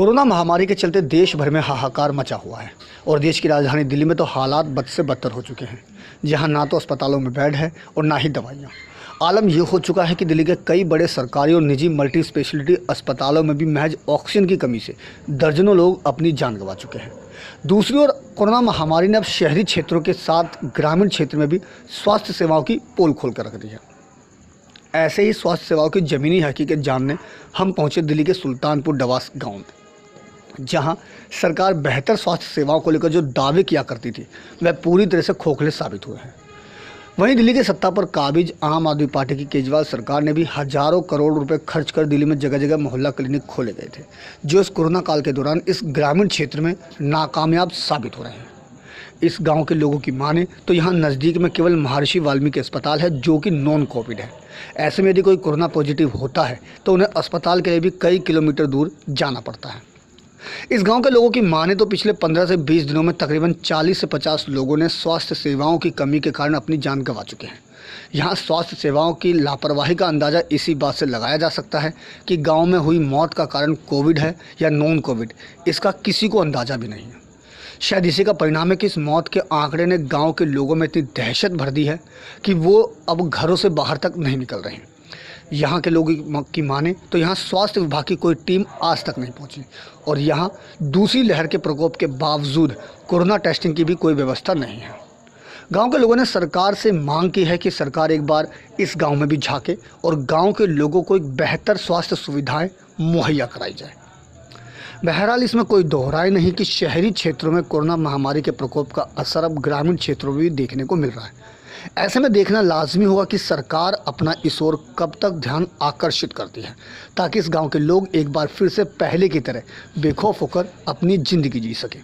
Corona महामारी के चलते देश भर में हाहाकार मचा हुआ है और देश की राजधानी दिल्ली में तो हालात बद से बदतर हो चुके हैं, जहां ना तो अस्पतालों में बेड है और ना ही दवाइयां। आलम यह हो चुका है कि दिल्ली के कई बड़े सरकारी और निजी मल्टी स्पेशलिटी अस्पतालों में भी महज ऑक्सीजन की कमी से दर्जनों लोग अपनी जान गंवा चुके हैं। दूसरी ओर कोरोना महामारी ने अब शहरी क्षेत्रों के साथ ग्रामीण क्षेत्र में भी स्वास्थ्य सेवाओं की पोल खोल कर रख दी है। ऐसे ही स्वास्थ्य सेवाओं की ज़मीनी हकीकत जानने हम पहुंचे दिल्ली के सुल्तानपुर डवास गांव में, जहां सरकार बेहतर स्वास्थ्य सेवाओं को लेकर जो दावे किया करती थी वह पूरी तरह से खोखले साबित हुए हैं। वहीं दिल्ली के सत्ता पर काबिज आम आदमी पार्टी की केजरीवाल सरकार ने भी हजारों करोड़ रुपए खर्च कर दिल्ली में जगह जगह मोहल्ला क्लिनिक खोले गए थे, जो इस कोरोना काल के दौरान इस ग्रामीण क्षेत्र में नाकामयाब साबित हो रहे हैं। इस गांव के लोगों की माने तो यहाँ नज़दीक में केवल महर्षि वाल्मीकि अस्पताल है, जो कि नॉन कोविड है। ऐसे में यदि कोई कोरोना पॉजिटिव होता है तो उन्हें अस्पताल के लिए भी कई किलोमीटर दूर जाना पड़ता है। इस गांव के लोगों की माने तो पिछले 15 से 20 दिनों में तकरीबन 40 से 50 लोगों ने स्वास्थ्य सेवाओं की कमी के कारण अपनी जान गंवा चुके हैं। यहाँ स्वास्थ्य सेवाओं की लापरवाही का अंदाज़ा इसी बात से लगाया जा सकता है कि गांव में हुई मौत का कारण कोविड है या नॉन कोविड, इसका किसी को अंदाज़ा भी नहीं है। शायद इसी का परिणाम है कि इस मौत के आंकड़े ने गांव के लोगों में इतनी दहशत भर दी है कि वो अब घरों से बाहर तक नहीं निकल रहे हैं। यहाँ के लोगों की माने तो यहाँ स्वास्थ्य विभाग की कोई टीम आज तक नहीं पहुँची और यहाँ दूसरी लहर के प्रकोप के बावजूद कोरोना टेस्टिंग की भी कोई व्यवस्था नहीं है। गांव के लोगों ने सरकार से मांग की है कि सरकार एक बार इस गांव में भी झांके और गांव के लोगों को एक बेहतर स्वास्थ्य सुविधाएं मुहैया कराई जाए। बहरहाल इसमें कोई दोहराई नहीं कि शहरी क्षेत्रों में कोरोना महामारी के प्रकोप का असर अब ग्रामीण क्षेत्रों में भी देखने को मिल रहा है। ऐसे में देखना लाजमी होगा कि सरकार अपना इस ओर कब तक ध्यान आकर्षित करती है, ताकि इस गांव के लोग एक बार फिर से पहले की तरह बेखौफ होकर अपनी जिंदगी जी सकें।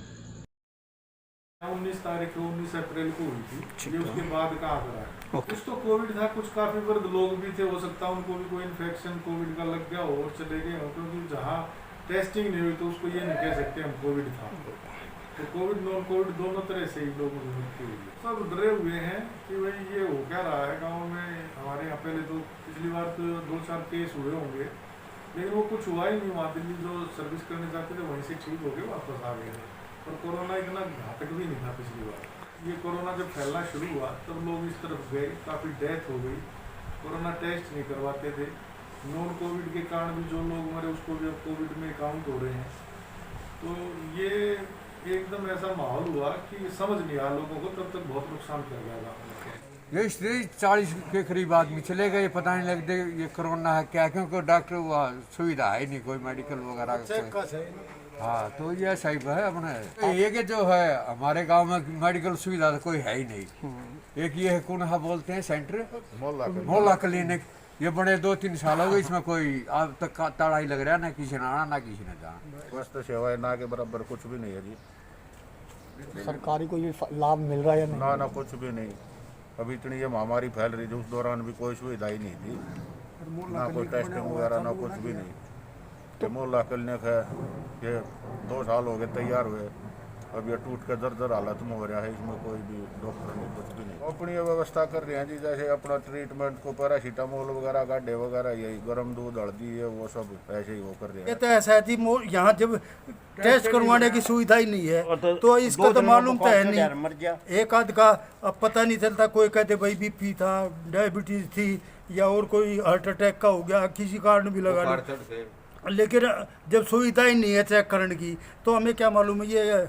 19 तारीख को 19 अप्रैल को हुई थी, ये उसके बाद का आंकड़ा है। कुछ तो कोविड था, कुछ काफी वर्ग लोग भी थे, हो सकता है उनको भी कोई इन्फेक्शन कोविड का लग गया और चले गए हो, क्योंकि जहाँ टेस्टिंग नहीं हुई तो उसको ये नहीं कह सकते हम कोविड था। तो कोविड नॉन कोविड दोनों तरह से ही लोगों की मृत्यु हुई। सब डरे हुए हैं कि भाई ये हो क्या रहा है गाँव में। हमारे यहाँ पहले तो पिछली बार तो 2-4 केस हुए होंगे, लेकिन वो कुछ हुआ ही नहीं। वहाँ दिल्ली जो सर्विस करने जाते थे वहीं से ठीक हो गए, वापस आ गए। और कोरोना इतना घातक भी नहीं था पिछली बार। ये कोरोना जब फैलना शुरू हुआ तब लोग इस तरफ गए, काफ़ी डेथ हो गई। कोरोना टेस्ट नहीं करवाते थे, नॉन कोविड के कारण भी जो लोग मरे उसको भी अब कोविड में काउंट हो रहे हैं। तो ये एकदम ऐसा माहौल हुआ कि समझ नहीं आया लोगों को, तब तक बहुत नुकसान कर गया था। ये 40 के करीब आदमी चले गए, पता नहीं लगते ये कोरोना है क्या, क्योंकि डॉक्टर हुआ सुविधा है नहीं, कोई मेडिकल वगैरह। हाँ, तो ये सही है अपने ये कि जो है हमारे गांव में मेडिकल सुविधा तो कोई है ही नहीं। एक ये है कौन हाँ बोलते हैं सेंटर मोहल्ला क्लिनिक, ये बड़े 2-3 साल हो गए, इसमें कोई अब तक ताड़ा ही लग रहा है, ना किसी ने आना ना किसी ने जाना। स्वास्थ्य सेवाएं ना के बराबर कुछ भी नहीं है जी। सरकारी को ये लाभ मिल रहा है या नहीं? ना कुछ भी नहीं। अभी इतनी ये महामारी फैल रही थी उस दौरान भी कोई सुविधा ही नहीं थी, ना कोई टेस्टिंग वगैरह ना कुछ भी नहीं। तो मोहल्ला क्लिनिक है, ये 2 साल हो गए तैयार हुए, अब ये टूट के दर हालत में हो रहा है। इसमें कोई भी डॉक्टर नहीं, कुछ भी नहीं। अपनी व्यवस्था कर रहे हैं जी, जैसे अपना ट्रीटमेंट को पैरासीटामोल वगैरह गाढ़े वगैरह, यही गर्म दूध हल्दी है वो सब ऐसे ही वो कर रहे हैं। ये तो ऐसा है जी, यहाँ जब टेस्ट करवाने की सुविधा ही नहीं है तो इसका तो मालूम तो है नहीं। एक आध का अब पता नहीं चलता, कोई कहते भाई बीपी था, डायबिटीज थी, या और कोई हार्ट अटैक का हो गया, किसी कारण भी लगा। लेकिन जब सुविधा ही नहीं है चेक करने की तो हमें क्या मालूम है ये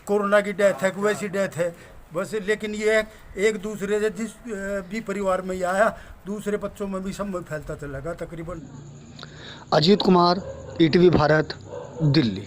कोरोना की डेथ है, वैसी डेथ है बस। लेकिन ये एक दूसरे से जिस भी परिवार में ये आया, दूसरे बच्चों में भी सब में फैलता चला गया तकरीबन। अजीत कुमार, ईटीवी भारत, दिल्ली।